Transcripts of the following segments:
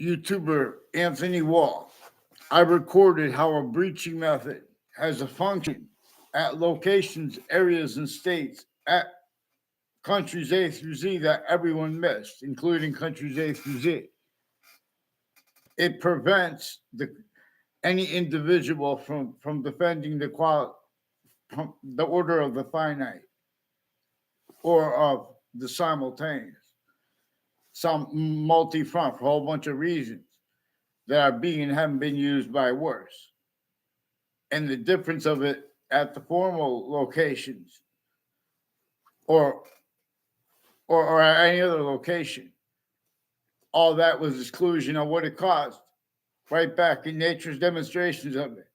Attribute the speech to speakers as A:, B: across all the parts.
A: YouTuber Anthony Wall, I recorded how a breaching method has a function at locations, areas, and states at countries A through Z that everyone missed, including countries A through Z. It prevents any individual from defending the order of the finite or of the simultaneous, some multi-front for a whole bunch of reasons that are being and haven't been used by worse. And the difference of it at the formal locations or or at any other location, all that was exclusion of what it caused. Right back in nature's demonstrations of it,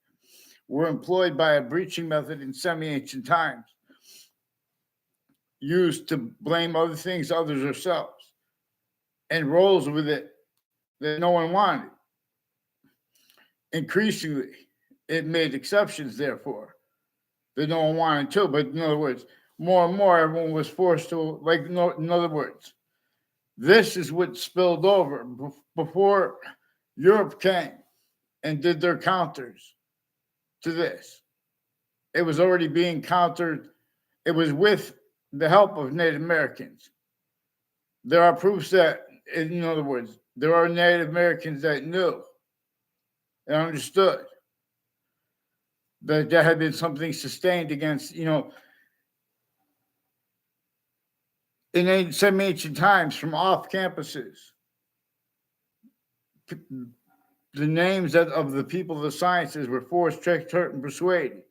A: were employed by a breaching method in semi-ancient times, used to blame other things, others, ourselves, and roles with it that no one wanted. Increasingly, it made exceptions, therefore, that no one wanted to. But in other words, more and more, everyone was forced to, like, no, in other words, this is what spilled over before Europe came and did their counters to this. It was already being countered. It was with the help of Native Americans. There are proofs that, in other words, there are Native Americans that knew and understood that there had been something sustained against, in some ancient times from off campuses. The names of the people of the sciences were forced, tricked, hurt, and persuaded.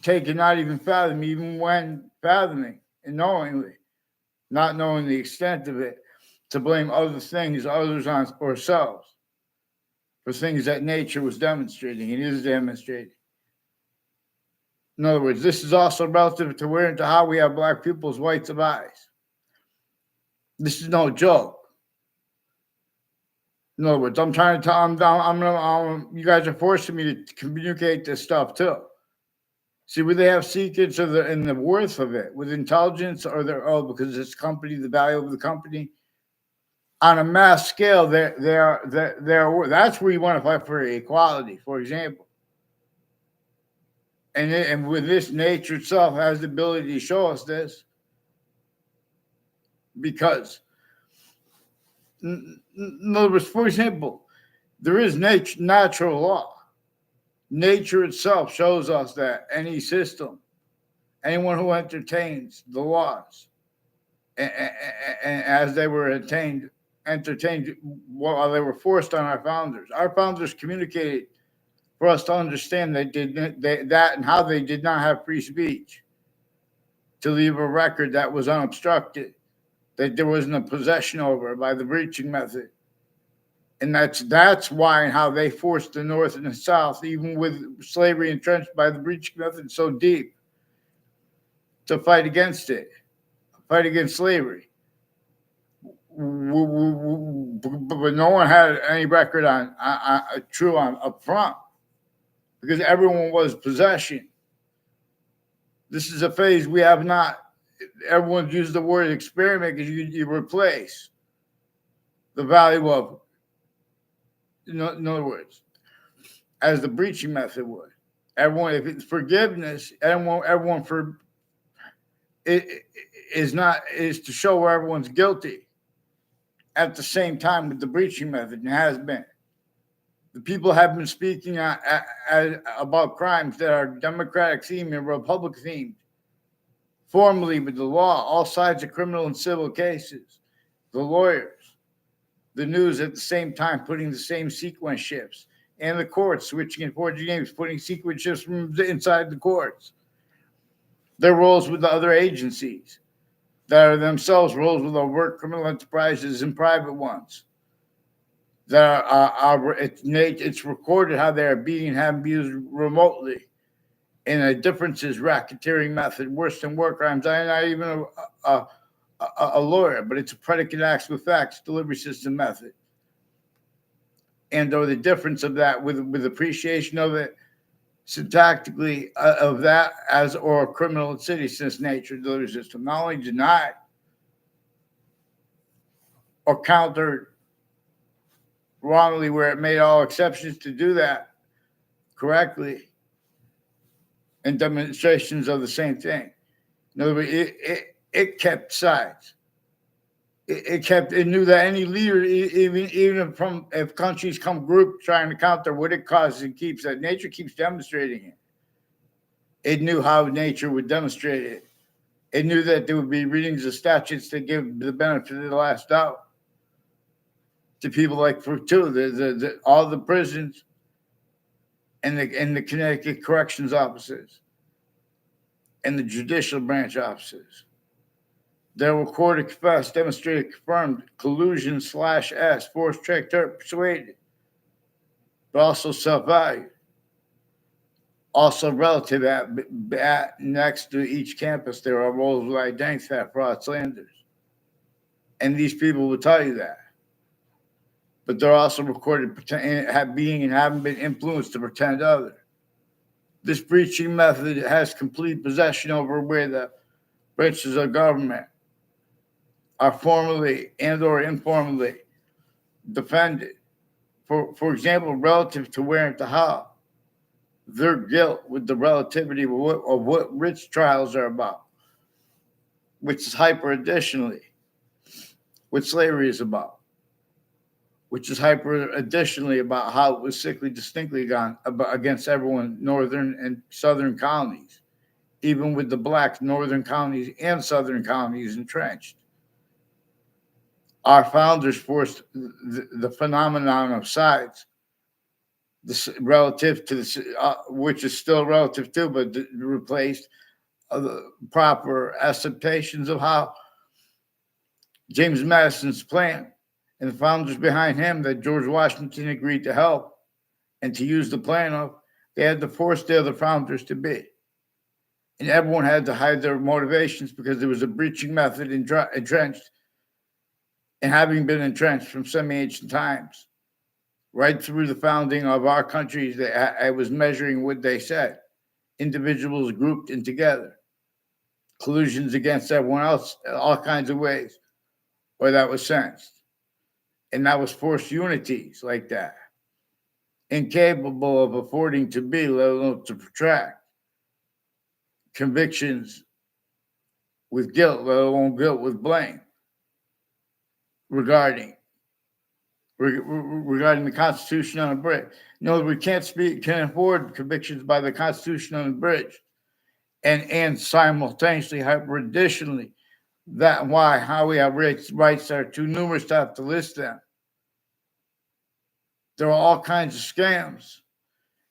A: Taken, not even fathom, even when fathoming and knowingly, not knowing the extent of it, to blame other things, others on ourselves, for things that nature was demonstrating and is demonstrating. In other words, this is also relative to where and to how we have black people's whites of eyes. This is no joke. In other words, I'm trying to tell, you guys are forcing me to communicate this stuff too. See, would they have secrets of the worth of it with intelligence, or because it's company, the value of the company on a mass scale, that's where you want to fight for equality, for example. And with this, nature itself has the ability to show us this, because, in other words, for example, there is natural law. Nature itself shows us that any system, anyone who entertains the laws, and as they were entertained while they were forced on our founders communicated for us to understand that and how they did not have free speech, to leave a record that was unobstructed, that there wasn't a possession over by the breaching method. And that's why and how they forced the North and the South, even with slavery entrenched by the breaching method so deep, to fight against it, fight against slavery. But no one had any record on up front, because everyone was possession. This is a phase we have not. Everyone's used the word experiment because you replace the value of, in other words, as the breaching method would. Everyone, if it's forgiveness, everyone for it is to show where everyone's guilty. At the same time with the breaching method, and has been. The people have been speaking about crimes that are Democratic themed and Republican themed, formally with the law, all sides of criminal and civil cases, the lawyers, the news at the same time putting the same sequence shifts, and the courts switching and forging names, putting sequence shifts from inside the courts. Their roles with the other agencies that are themselves roles with overt criminal enterprises and private ones. That it's recorded how they are being used remotely in a differences racketeering method, worse than war crimes. I'm not even a lawyer, but it's a predicate acts with facts delivery system method. And or the difference of that with appreciation of it syntactically of that as or criminal and citizen's nature delivery system, not only denied or countered wrongly, where it made all exceptions to do that correctly, and demonstrations of the same thing. In other words, it kept sides. It knew that any leader, even from if countries come group trying to counter what it causes and keeps, that nature keeps demonstrating it. It knew how nature would demonstrate it. It knew that there would be readings of statutes that give the benefit of the last doubt to people like for two, all the prisons and the Connecticut corrections officers and the judicial branch officers. There were recorded, confessed, demonstrated, confirmed collusion /S, forced, tricked, hurt, persuaded, but also self-value. Also relative at next to each campus, there are roles with identity theft, fraud, slanders. And these people will tell you that. But they're also recorded being and having been influenced to pretend other. This breaching method has complete possession over where the branches of government are formally and or informally defended. For example, relative to where and to how, their guilt with the relativity of what rich trials are about, which is hyper additionally what slavery is about, which is hyper additionally about how it was sickly distinctly gone against everyone, northern and southern colonies, even with the black northern colonies and southern colonies entrenched. Our founders forced the phenomenon of sides, relative to which is still relative to, but replaced the proper acceptations of how James Madison's plan and the founders behind him that George Washington agreed to help and to use the plan of, they had to force the other founders to be. And everyone had to hide their motivations because there was a breaching method entrenched, and having been entrenched from semi-ancient times, right through the founding of our countries, I was measuring what they said. Individuals grouped in together, collusions against everyone else, all kinds of ways, or that was sensed. And that was forced unities like that, incapable of affording to be, let alone to protract, convictions with guilt, let alone guilt with blame, regarding the Constitution unabridged. No, we can't afford convictions by the Constitution unabridged, and simultaneously, hyper additionally, that why how we have rights are too numerous to have to list them. There are all kinds of scams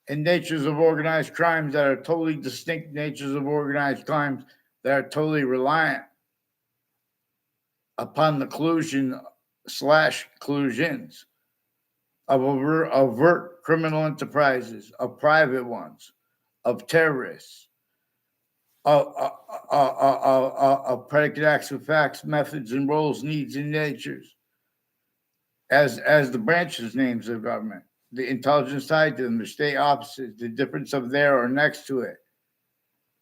A: and natures of organized crimes that are totally distinct natures of organized crimes that are totally reliant upon the collusion /collusions of overt criminal enterprises, of private ones, of terrorists, of predicate acts of facts, methods, and roles, needs, and natures, as the branches names of government, the intelligence tied to them, the state offices, the difference of there or next to it.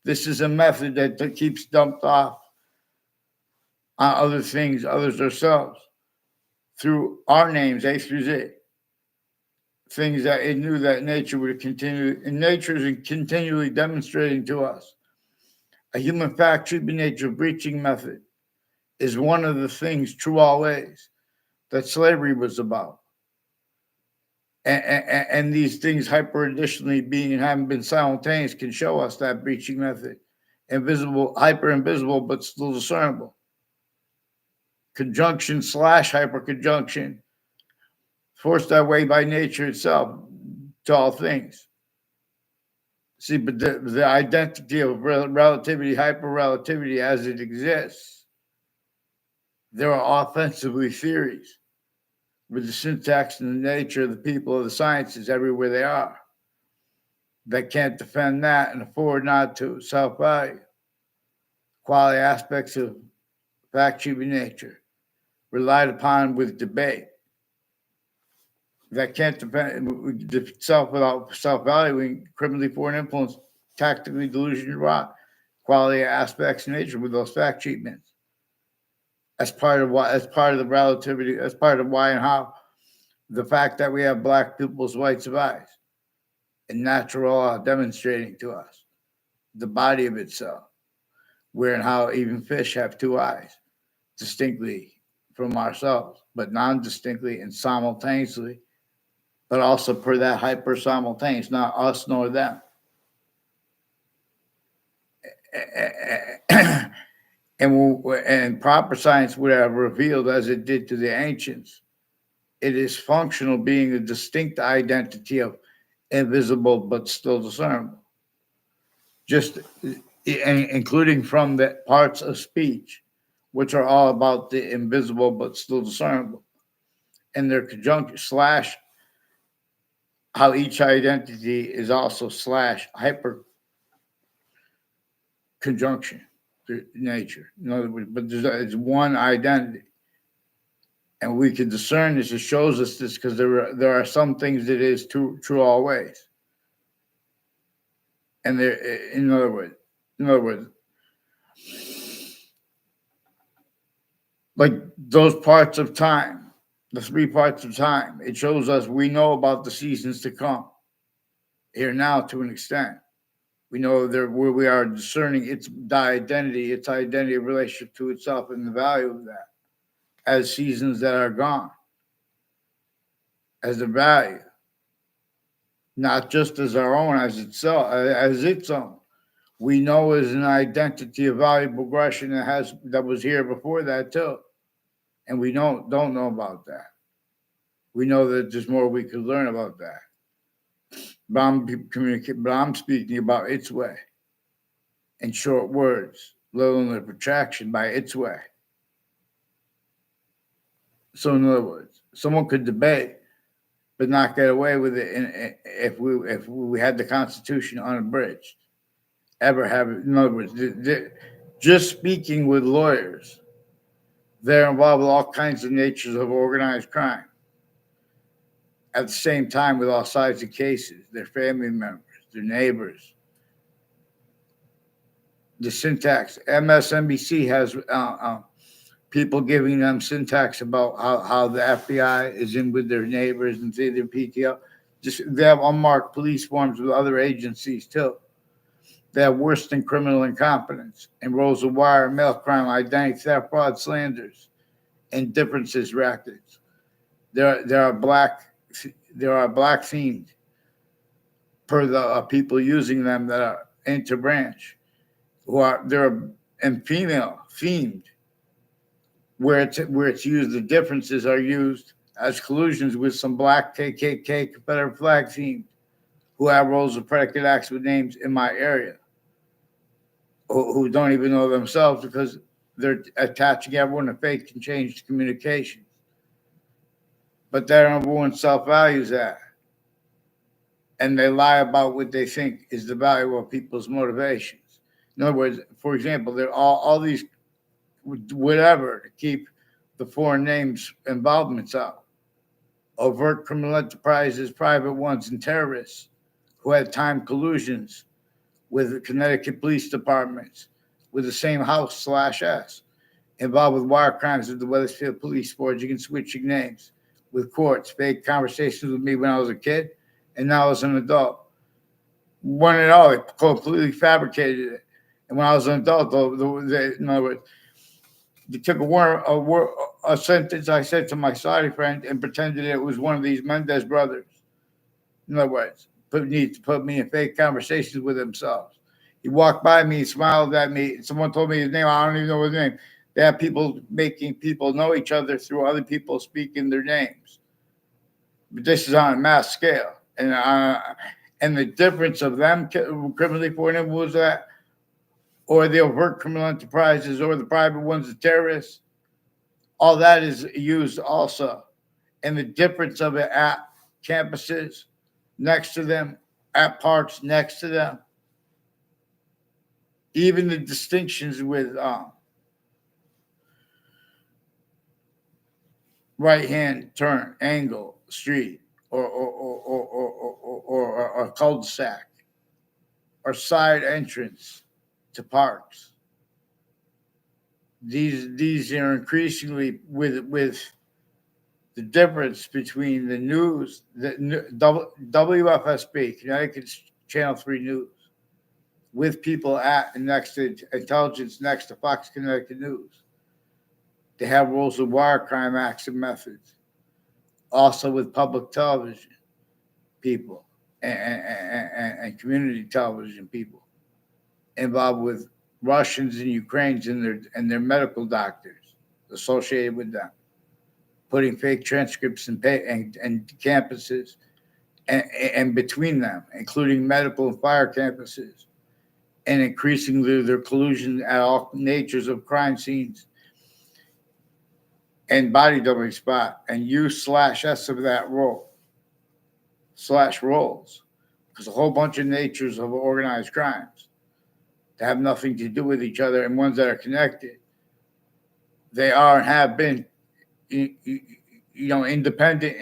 A: This is a method that keeps dumped off on other things, others ourselves, through our names, A through Z. Things that it knew that nature would continue, and nature is continually demonstrating to us. A human fact treatment nature breaching method is one of the things, true always, that slavery was about. And these things hyper additionally being and having been simultaneous can show us that breaching method. Invisible, hyper invisible, but still discernible. Conjunction /hyper conjunction, forced that way by nature itself to all things. See, but the identity of relativity, hyper relativity as it exists, there are offensively theories with the syntax and the nature of the people of the sciences everywhere they are that can't defend that and afford not to. Self-value, quality aspects of fact-treating nature, relied upon with debate, that can't defend self without self-valuing, criminally foreign influence, tactically delusion, rot, quality aspects of nature with those fact treatments. As part of the relativity, as part of why and how The fact that we have black people's whites of eyes and natural law demonstrating to us the body of itself, where and how even fish have two eyes distinctly from ourselves, but non distinctly and simultaneously, but also per that hyper simultaneous, not us nor them. And proper science would have revealed, as it did to the ancients, it is functional, being a distinct identity of invisible but still discernible, just including from the parts of speech, which are all about the invisible but still discernible, and their conjunction slash how each identity is also slash hyper conjunction to nature. In other words, but it's one identity. And we can discern this. It shows us this because there are some things that is true always. And there, in other words, like those parts of time, the three parts of time, it shows us we know about the seasons to come here now to an extent. We know there where we are discerning its identity in relationship to itself, and the value of that as seasons that are gone, as the value, not just as our own, as itself, as its own. We know as an identity of value progression that was here before that too, and we don't know about that. We know that there's more we could learn about that. But I'm speaking about its way in short words, let alone the protraction by its way. So in other words, someone could debate but not get away with it if we had the Constitution unabridged. Ever have it? In other words, just speaking with lawyers, they're involved with all kinds of natures of organized crime. At the same time, with all sides of cases, their family members, their neighbors. The syntax. MSNBC has people giving them syntax about how the FBI is in with their neighbors and say their PTO. Just they have unmarked police forms with other agencies too. They have worse than criminal incompetence and rolls of wire, mail crime, identity theft, fraud, slanders, and differences rackets. There are black themed per the people using them that are interbranch, who are they're and female themed where it's used. The differences are used as collusions with some black KKK Confederate flag themed who have roles of predicate acts with names in my area, who don't even know themselves because they're attaching everyone to fake and changed communications. But their number one self values that. And they lie about what they think is the value of people's motivations. In other words, for example, they're all these whatever to keep the foreign names involvements out. Overt criminal enterprises, private ones, and terrorists who had time collusions with the Connecticut police departments with the same house slash S, involved with wire crimes with the Weathersfield police, forging and switching names with courts, fake conversations with me when I was a kid, and now as an adult. One and all, they completely fabricated it. And when I was an adult, in other words, they took a sentence I said to my Saudi friend and pretended it was one of these Mendez brothers. In other words, needs to put me in fake conversations with themselves. He walked by me, smiled at me. Someone told me his name. I don't even know his name. They have people making people know each other through other people speaking their names. But this is on a mass scale. And the difference of them criminally for them was that, or the overt criminal enterprises, or the private ones, the terrorists, all that is used also. And the difference of it at campuses next to them, at parks next to them, even the distinctions with right hand turn, angle, street, or a cul-de-sac, or side entrance to parks. These are increasingly with the difference between the news, WFSB, Connecticut Channel 3 News, with people at and next to intelligence, next to Fox Connecticut News. They have rules of wire crime acts and methods. Also with public television people and community television people involved with Russians and Ukrainians and their medical doctors associated with them, putting fake transcripts and campuses and between them, including medical and fire campuses, and increasingly their collusion at all natures of crime scenes and body dumping spot and use/s of that roles, because a whole bunch of natures of organized crimes that have nothing to do with each other and ones that are connected, they are and have been, independent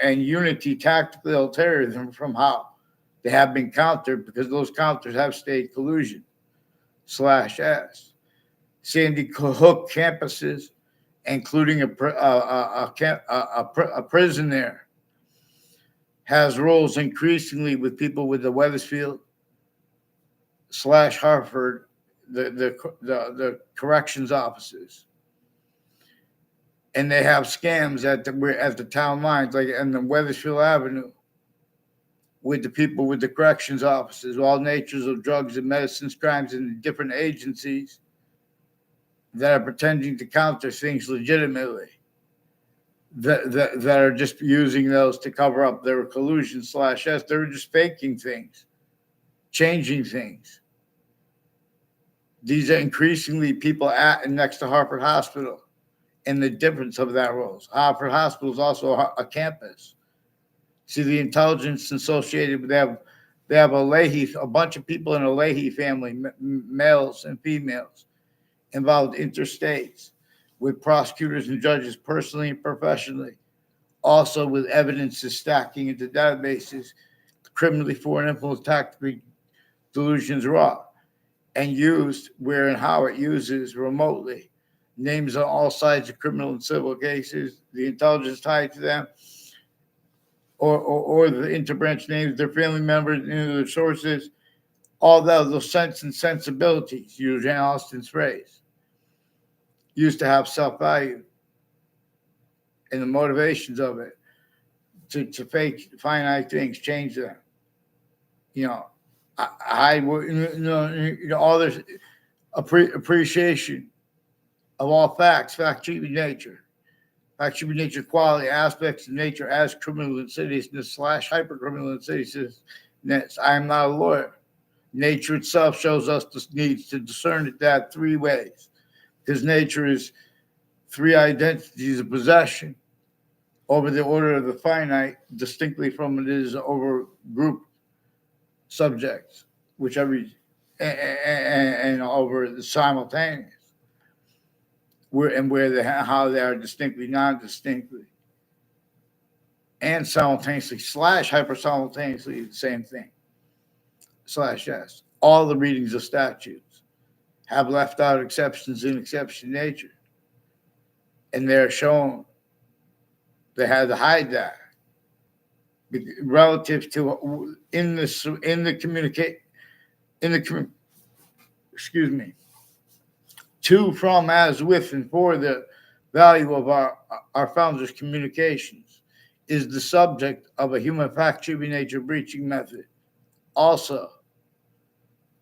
A: and unity tactical terrorism from how they have been countered, because those counters have state collusion/s. Sandy Hook campuses, including a prison there, has roles increasingly with people with the Wethersfield/Hartford, the corrections offices, and they have scams at the town lines, like in the Wethersfield Avenue, with the people with the corrections offices, all natures of drugs and medicines, crimes, and different agencies that are pretending to counter things legitimately, that are just using those to cover up their collusion/s. They're just faking things, changing things. These are increasingly people at and next to Hartford Hospital, and the difference of that roles. Hartford Hospital is also a campus. See, the intelligence associated with them, they have a bunch of people in a Leahy family, males and females, involved interstates, with prosecutors and judges personally and professionally, also with evidences stacking into databases, criminally foreign influence, tactically delusions raw, and used where and how it uses remotely. Names on all sides of criminal and civil cases, the intelligence tied to them, or the interbranch names, their family members, their sources, all those sense and sensibilities, use Jane Austen's phrase, used to have self-value, and the motivations of it to fake finite things, change them. All this appreciation of all facts, fact-cheating nature, quality, aspects of nature as criminal insidiousness/hyper-criminal insidiousness. I am not a lawyer. Nature itself shows us the needs to discern it that three ways, because nature is three identities of possession over the order of the finite, distinctly from it is over group subjects, and over the simultaneous, how they are distinctly, non-distinctly, and simultaneously /hyper simultaneously the same thing /s. All the readings of statutes have left out exceptions in exception nature, and they're shown they had to hide that relative to to, from, as, with, and for the value of our founders' communications is the subject of a human fact-cheating nature breaching method, also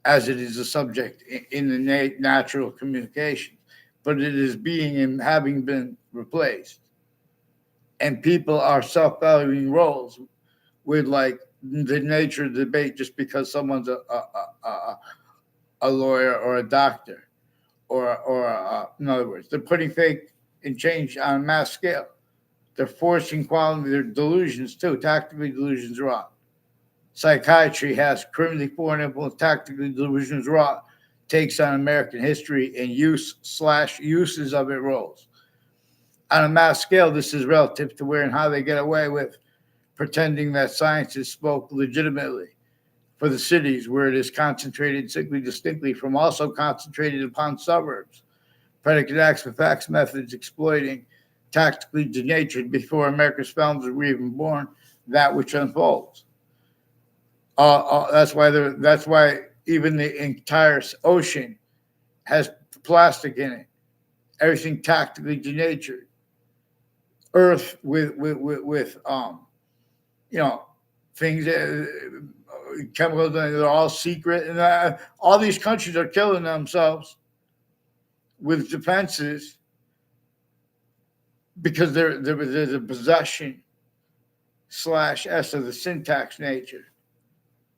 A: as it is a subject in the natural communication, but it is being and having been replaced. And people are self-valuing roles with like the nature of the debate just because someone's a lawyer or a doctor or in other words, they're putting fake and change on a mass scale. They're forcing quality, their delusions too, tactically delusions raw. Psychiatry has criminally foreign influence, tactically delusions raw, takes on American history and uses of it roles. On a mass scale, this is relative to where and how they get away with pretending that scientists spoke legitimately for the cities where it is concentrated simply distinctly from also concentrated upon suburbs. Predicate acts with facts methods exploiting tactically denatured before America's founders were even born, that which unfolds. That's why even the entire ocean has plastic in it. Everything tactically denatured. Earth with you know things chemicals, they're all secret, and all these countries are killing themselves with defenses because there's a possession slash S of the syntax nature,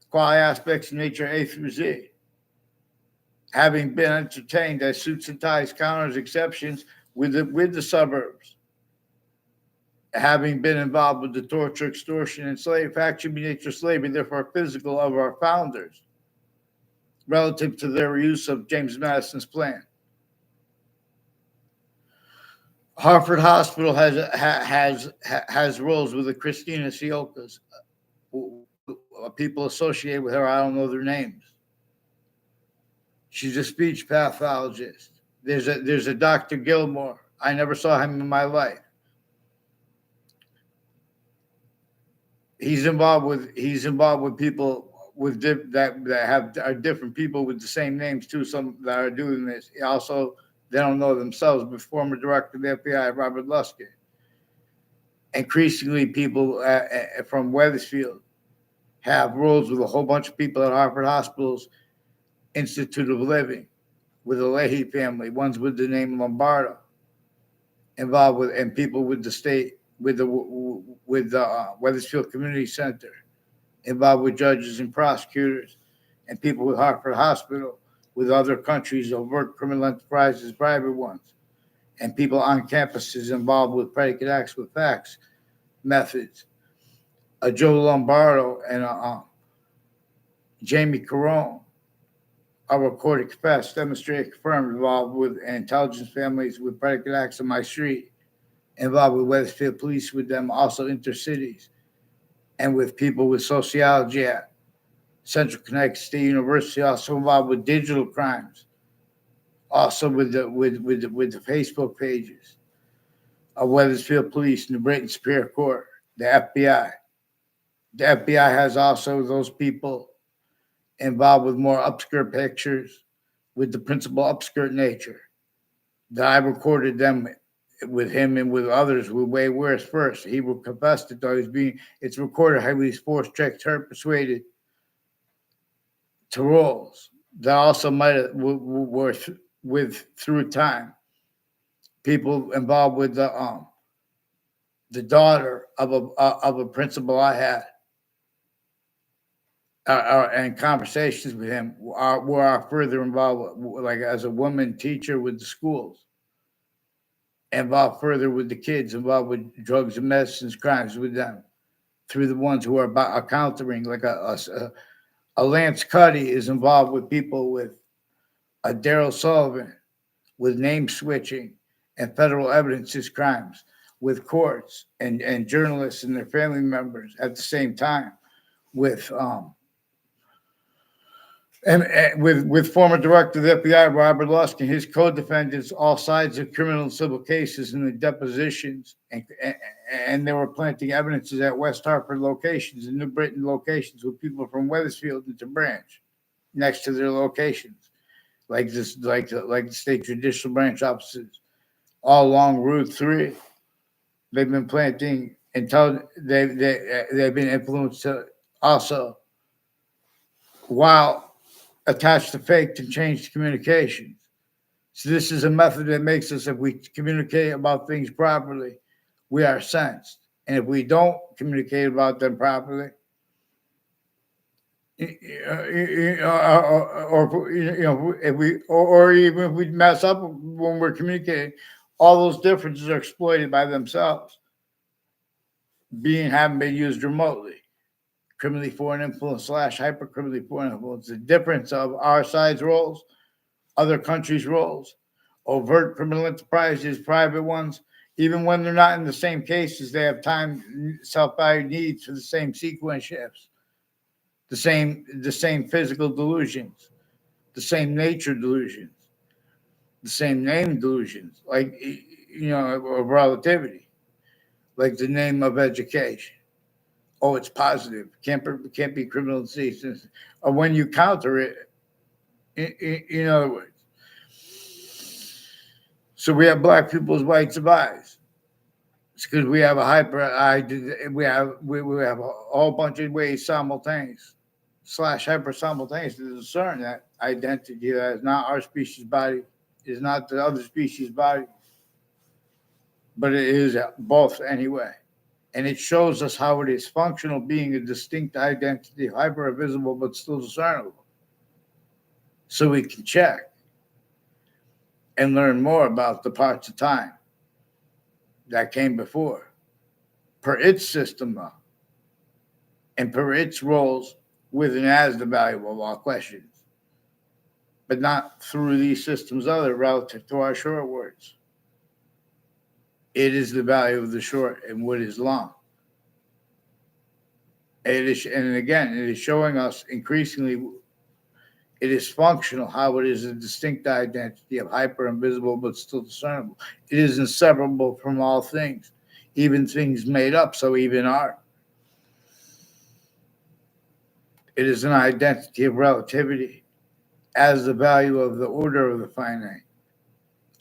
A: quality aspects of nature A through Z, having been entertained as suits and ties, counters, exceptions with the suburbs, having been involved with the torture, extortion, and slave faction nature slavery, therefore physical of our founders, relative to their use of James Madison's plan. Hartford Hospital has roles with the Christina Siokas. People associated with her, I don't know their names. She's a speech pathologist. There's a Dr. Gilmore. I never saw him in my life. He's involved with people with that are different people with the same names too. Some that are doing this. Also, they don't know themselves, but former director of the FBI, Robert Luskin. Increasingly, people from Wethersfield have roles with a whole bunch of people at Hartford Hospital's Institute of Living, with the Leahy family, ones with the name Lombardo, involved with, and people with the state, with the Wethersfield Community Center, involved with judges and prosecutors, and people with Hartford Hospital, with other countries, overt criminal enterprises, private ones, and people on campuses involved with predicate acts with facts methods. Joe Lombardo and Jamie Carone are recorded, confessed, demonstrated, confirmed, involved with intelligence families with predicate acts on my street, involved with Wethersfield police with them, also intercities, and with people with sociology at Central Connecticut State University, also involved with digital crimes, also with the Facebook pages of Wethersfield Police, New Britain Superior Court, the FBI. The FBI has also those people involved with more upskirt pictures, with the principal upskirt nature. That I recorded them with him and with others with way worse first. He will confess that though it's recorded how he was forced, tricked, hurt, persuaded to roles that also might have were with through time. People involved with the daughter of a principal I had. And conversations with him were further involved, like as a woman teacher with the schools, involved further with the kids, involved with drugs and medicines, crimes with them, through the ones who are about countering, like a Lance Cuddy is involved with people with a Daryl Sullivan, with name switching and federal evidences crimes, with courts and journalists and their family members at the same time, with and with former director of the FBI, Robert Luskin, his co-defendants, all sides of criminal and civil cases in the depositions, and they were planting evidences at West Hartford locations and New Britain locations with people from Wethersfield into Branch, next to their locations, like the state judicial branch offices, all along Route 3. They've been planting until they've been influenced to also while attached to faked and changed communications. So this is a method that makes us, if we communicate about things properly, we are sensed. And if we don't communicate about them properly, or even if we mess up when we're communicating, all those differences are exploited by themselves, having been used remotely. Criminally foreign influence / hyper criminally foreign influence. The difference of our side's roles, other countries' roles, overt criminal enterprises, private ones, even when they're not in the same cases, they have time, self-value needs for the same sequence shifts, the same physical delusions, the same nature delusions, the same name delusions. Like of relativity, like the name of education. Oh, it's positive. Can't be criminal disease. Or when you counter it, in other words. So we have black people as white survives. It's because we have a we have a whole bunch of ways simultaneous slash hyper simultaneous to discern that identity that is not our species body, is not the other species body, but it is both anyway. And it shows us how it is functional being a distinct identity, hyper visible but still discernible. So we can check and learn more about the parts of time that came before, per its system, though, and per its roles with and as the value of all questions, but not through these systems other relative to our short words. It is the value of the short and what is long. And again, it is showing us increasingly it is functional, how it is a distinct identity of hyper invisible but still discernible. It is inseparable from all things, even things made up, so even art. It is an identity of relativity as the value of the order of the finite,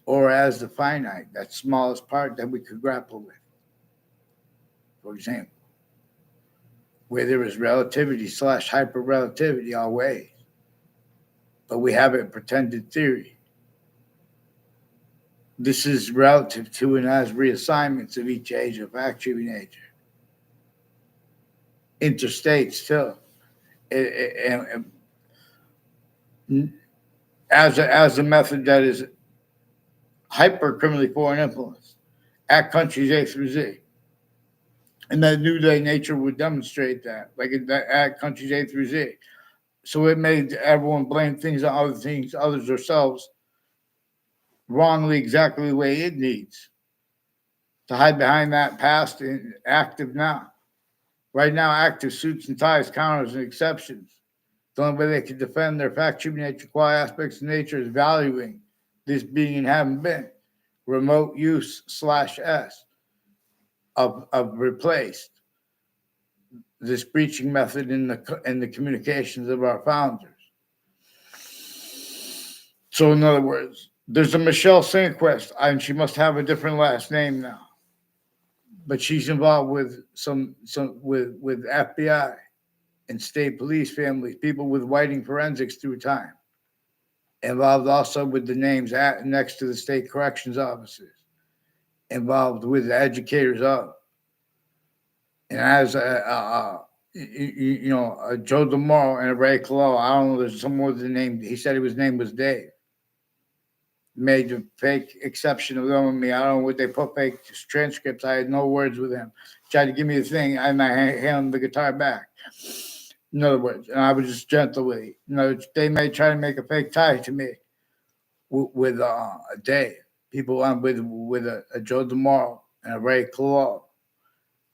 A: or as the finite, that smallest part that we could grapple with. For example, where there is relativity slash hyper relativity always, but we have a pretended theory. This is relative to and as reassignments of each age of actually nature. Interstates too. And as a method that is hyper criminally foreign influence at countries A through Z. And that New Day nature would demonstrate that, like at countries A through Z. So it made everyone blame things on other things, others themselves, wrongly exactly the way it needs to hide behind that past and active now. Right now, active suits and ties, counters, and exceptions. The only way they can defend their fact, human nature, quality aspects of nature is valuing this being and having been. Remote use slash S of replaced this breaching method in the communications of our founders. So, in other words, there's a Michelle Sandquist, and she must have a different last name now, but she's involved with with FBI and state police families, people with whiting forensics through time. Involved also with the names next to the state corrections officers. Involved with the educators of, and as Joe DeMoro and Ray Colo. I don't know. There's some more than the name. He said his name was Dave. Made a fake exception of them and me. I don't know what they put fake transcripts. I had no words with him. Tried to give me the thing, and I handed him the guitar back. In other words, and I was just gentle with it. They may try to make a fake tie to me with Dave. People on with a Joe DeMoro and a Ray Colo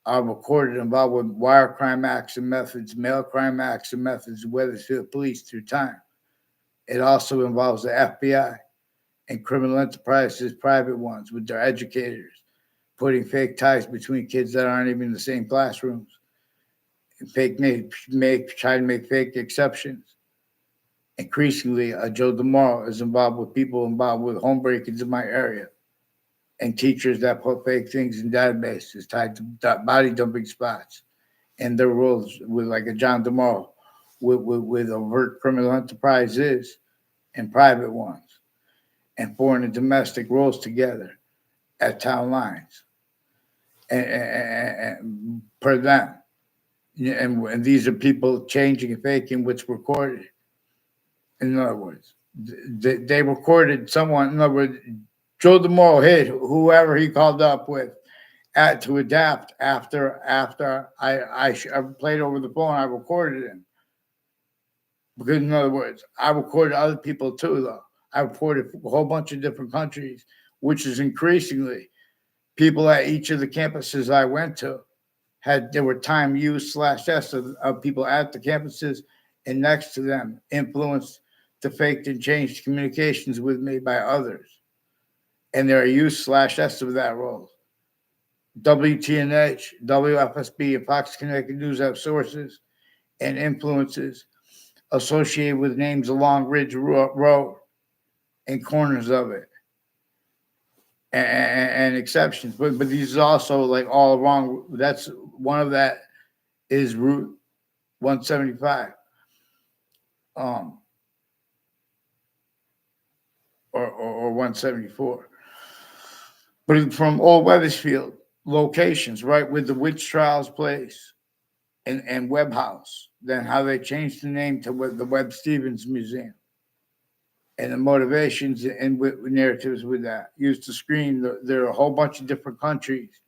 A: are recorded involved with wire crime acts and methods, mail crime acts and methods, whether to the police through time. It also involves the FBI and criminal enterprises, private ones, with their educators, putting fake ties between kids that aren't even in the same classrooms, and try to make fake exceptions. Increasingly, Joe DeMoro is involved with people involved with home break-ins in my area, and teachers that put fake things in databases tied to body dumping spots, and their roles with like a John DeMoro with overt criminal enterprises and private ones, and foreign and domestic roles together at town lines, and per them. And these are people changing and faking what's recorded. In other words, they recorded someone. In other words, Joe DeMoro hit whoever he called up with to adapt after I played over the phone. I recorded him because, in other words, I recorded other people too. Though I recorded a whole bunch of different countries, which is increasingly people at each of the campuses I went to there were time use slash S of people at the campuses and next to them influenced the faked and changed communications with me by others. and there are use/s of that role. WTNH, WFSB, and Fox Connected News have sources and influences associated with names along Ridge Road and corners of it, and exceptions. But these are also like all wrong. That's one of that is Route 175, or 174. But from Old Weathersfield locations, right, with the witch trials place and Webb House, then how they changed the name to the Webb Stevens Museum, and the motivations and narratives with that used to screen. There are a whole bunch of different countries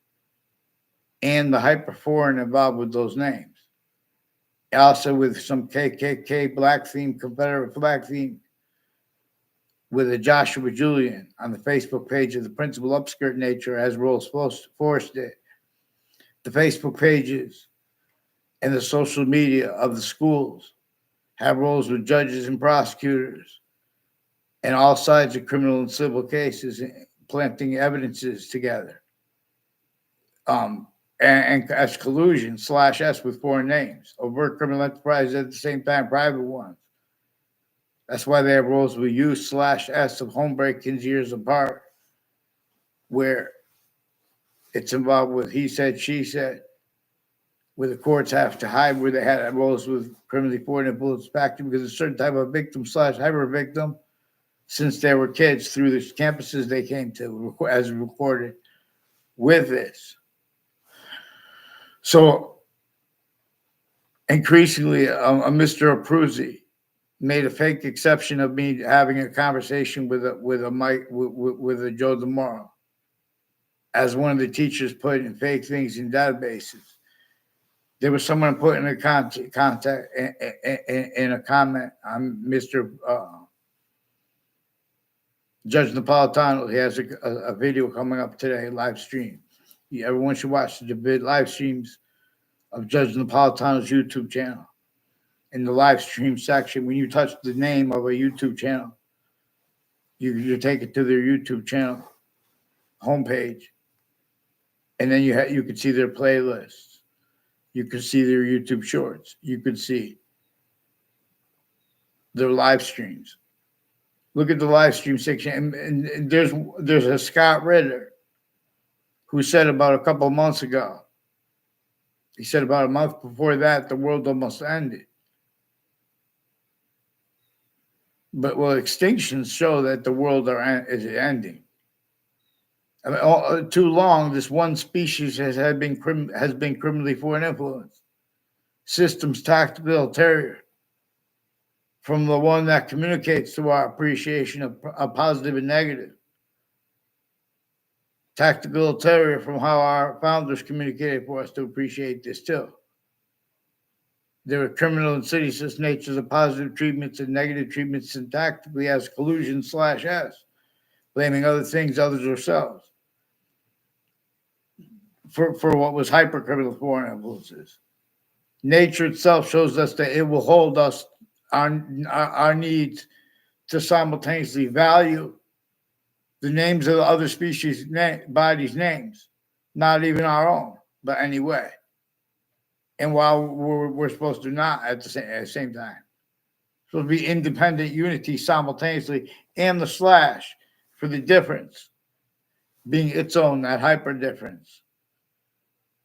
A: and the hyper foreign involved with those names. Also with some KKK black theme, Confederate flag theme, with a Joshua Julian on the Facebook page of the principal upskirt nature as Rolls forced it. The Facebook pages and the social media of the schools have roles with judges and prosecutors and all sides of criminal and civil cases, planting evidences together. And as collusion/S with foreign names, overt criminal enterprises at the same time, private ones. That's why they have roles with use/S of home break-ins years apart, where it's involved with he said, she said, where the courts have to hide where they had roles with criminally foreign influence factor because a certain type of victim/hyper victim, since they were kids through the campuses they came to as recorded with this. So increasingly, Mr. Abruzzi made a fake exception of me having a conversation with a Mike with a Joe DeMoro, as one of the teachers put in fake things in databases. There was someone put in a contact in a comment on Mr. Judge Napolitano. He has a video coming up today, live stream. Everyone should watch the live streams of Judge Napolitano's YouTube channel. In the live stream section, when you touch the name of a YouTube channel, you take it to their YouTube channel homepage, and then you can see their playlists. You can see their YouTube shorts. You can see their live streams. Look at the live stream section, and there's a Scott Ritter who said about a couple of months ago. He said about a month before that, the world almost ended. But extinctions show that the world is ending. I mean, too long, this one species has been criminally foreign influence. Systems tactical terrier, from the one that communicates to our appreciation of positive and negative. Tactical terrier from how our founders communicated for us to appreciate this too. There are criminal and seditious natures of positive treatments and negative treatments syntactically as collusion/S, blaming other things, others, ourselves for what was hypercriminal foreign influences. Nature itself shows us that it will hold us our needs to simultaneously value the names of the other species' bodies' names, not even our own, but anyway. And while we're supposed to not at the same time, supposed to be independent unity simultaneously, and the slash for the difference being its own, that hyper difference.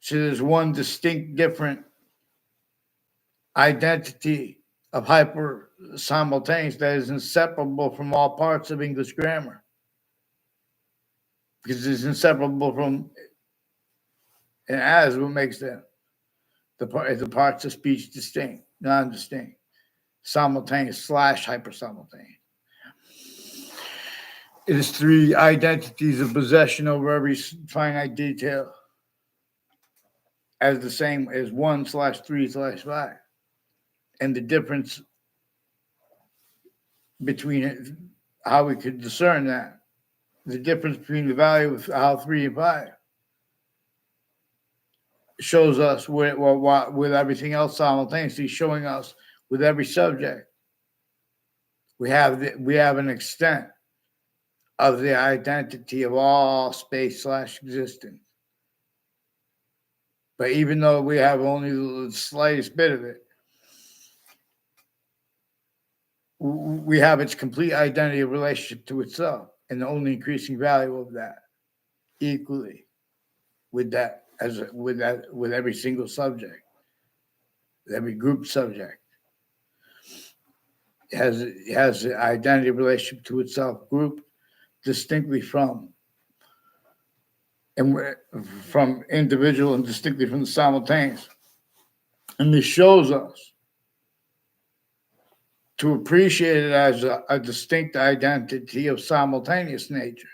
A: So there's one distinct different identity of hyper simultaneous that is inseparable from all parts of English grammar, because it's inseparable from, and as what makes them the parts of speech distinct, non-distinct, simultaneous / hyper simultaneous. It is three identities of possession over every finite detail, as the same as 1/3/5, and the difference between how we could discern that, the difference between the value of how 3 and 5 shows us with everything else simultaneously, showing us with every subject we have an extent of the identity of all space/existence. But even though we have only the slightest bit of it, we have its complete identity of relationship to itself and the only increasing value of that equally with that with every single subject, every group subject. It has the identity of relationship to itself group distinctly from individual and distinctly from the simultaneous. And this shows us to appreciate it as a distinct identity of simultaneous nature,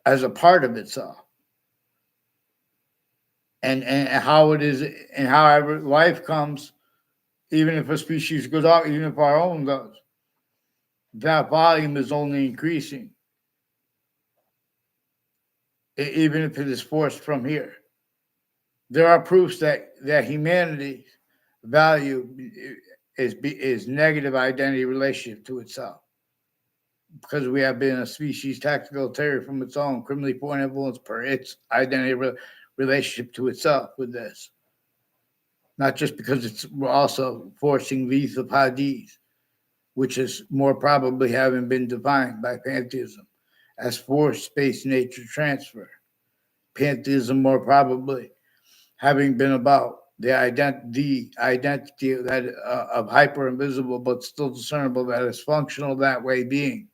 A: as a part of itself. And how it is, and however life comes, even if a species goes out, even if our own does, that volume is only increasing, even if it is forced from here. There are proofs that humanity's value is negative identity relationship to itself, because we have been a species tactical from its own criminally foreign influence per its identity relationship to itself with this. Not just because it's also forcing lethal hadiths, which is more probably having been defined by pantheism as forced space nature transfer. Pantheism more probably having been about the identity that of hyper invisible but still discernible, that is functional that way being,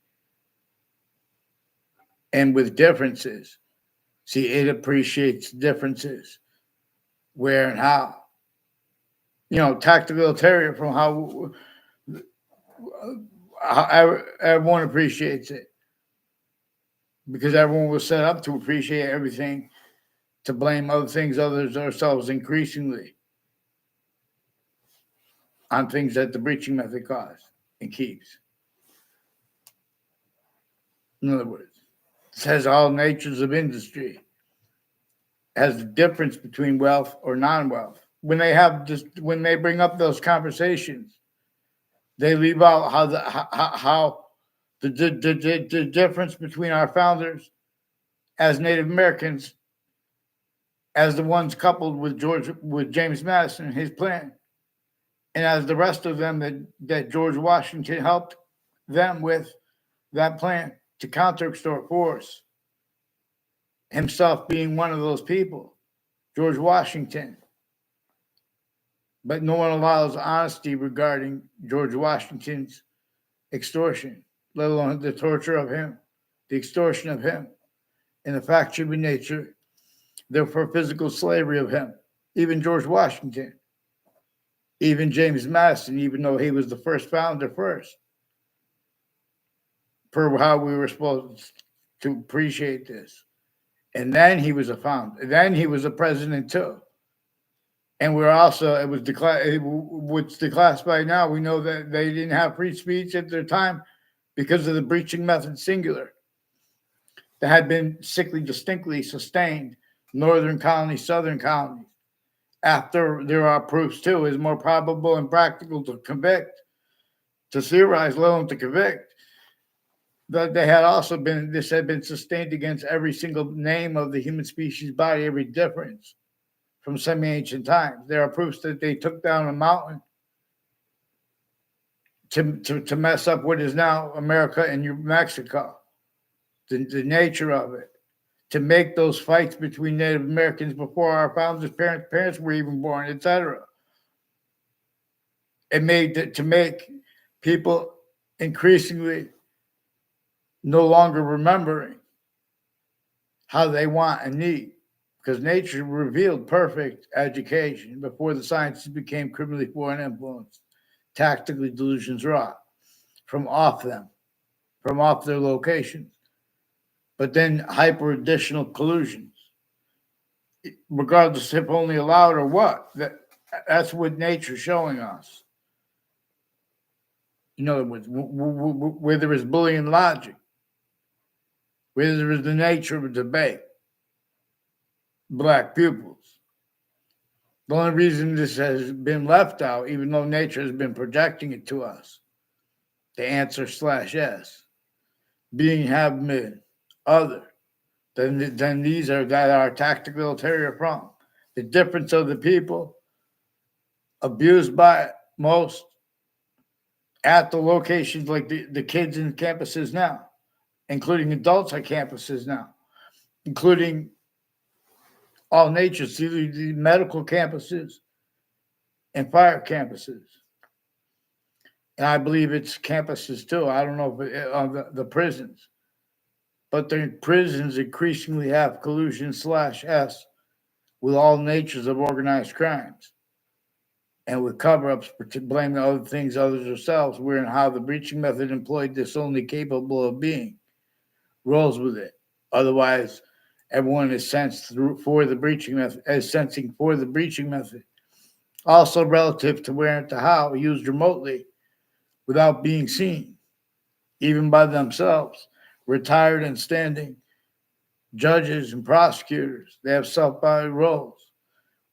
A: and with differences. See, it appreciates differences, where and how. Tactical from how everyone appreciates it, because everyone was set up to appreciate everything, to blame other things, others, ourselves increasingly on things that the breaching method caused and keeps. In other words, it says all natures of industry has the difference between wealth or non-wealth. When they bring up those conversations, they leave out how the difference between our founders as Native Americans, as the ones coupled with James Madison and his plan, and as the rest of them that George Washington helped them with that plan to counter extort force, himself being one of those people, George Washington. But no one allows honesty regarding George Washington's extortion, let alone the torture of him, the extortion of him, and the factory nature, therefore physical slavery of him. Even George Washington, even James Madison, even though he was the first founder first, per how we were supposed to appreciate this. And then he was a founder. Then he was a president too. And we're also, what's declassified now, we know that they didn't have free speech at their time because of the breaching method singular that had been distinctly sustained, northern colonies, southern colonies. After there are proofs too, is more probable and practical to convict, to theorize, let alone to convict, that this had been sustained against every single name of the human species body, every difference from semi-ancient times. There are proofs that they took down a mountain to mess up what is now America and New Mexico, the nature of it, to make those fights between Native Americans before our founders' parents were even born, etc. It made to make people increasingly no longer remembering how they want and need, because nature revealed perfect education before the sciences became criminally foreign influence, tactically delusions wrought from off their locations, but then hyper additional collusions, regardless if only allowed or what. That's what nature's showing us. In other words, where there is Boolean logic, where there is the nature of a debate, black pupils. The only reason this has been left out, even though nature has been projecting it to us, the answer /S, being have been other than these are that are tactical ulterior from. The difference of the people abused by most at the locations like the kids in campuses now, including adults at campuses now, including all natures, the medical campuses and fire campuses. And I believe it's campuses too. I don't know if the prisons, but the prisons increasingly have collusion slash S with all natures of organized crimes and with cover ups to blame the other things others ourselves, where and how the breaching method employed this only capable of being rolls with it. Otherwise, everyone is sensed through for the breaching method as sensing for the breaching method. Also relative to where and to how used remotely without being seen, even by themselves, retired and standing judges and prosecutors. They have self-body roles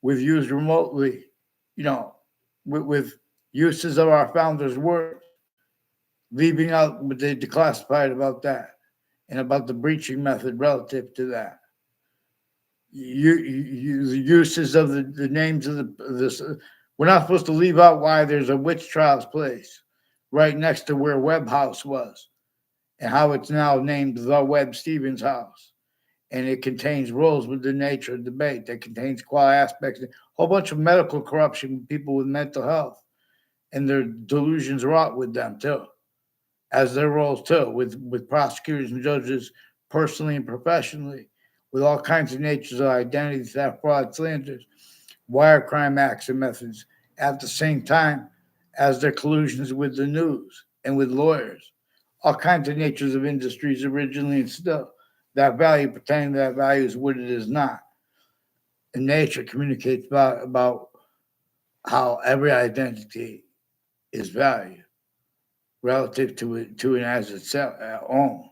A: with used remotely, you know, with uses of our founders' words, leaving out what they declassified about that and about the breaching method relative to that. The uses of the names of this. We're not supposed to leave out why there's a witch trials place right next to where Webb House was and how it's now named the Webb Stevens House. And it contains roles with the nature of debate that contains quality aspects, a whole bunch of medical corruption, people with mental health, and their delusions wrought with them too, as their roles too, with prosecutors and judges personally and professionally, with all kinds of natures of identity theft, fraud, slanders, wire crime acts and methods at the same time as their collusions with the news and with lawyers, all kinds of natures of industries originally and still. That value, pretending that value is what it is not. And nature communicates about how every identity is valued relative to it as itself own.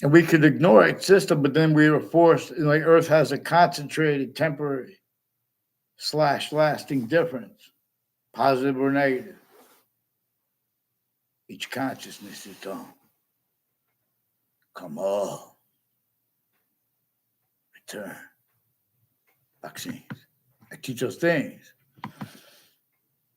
A: And we could ignore its system, but then we were forced, like Earth has a concentrated, temporary slash lasting difference, positive or negative. Each consciousness is done. Come on. Return. Vaccines. I teach those things.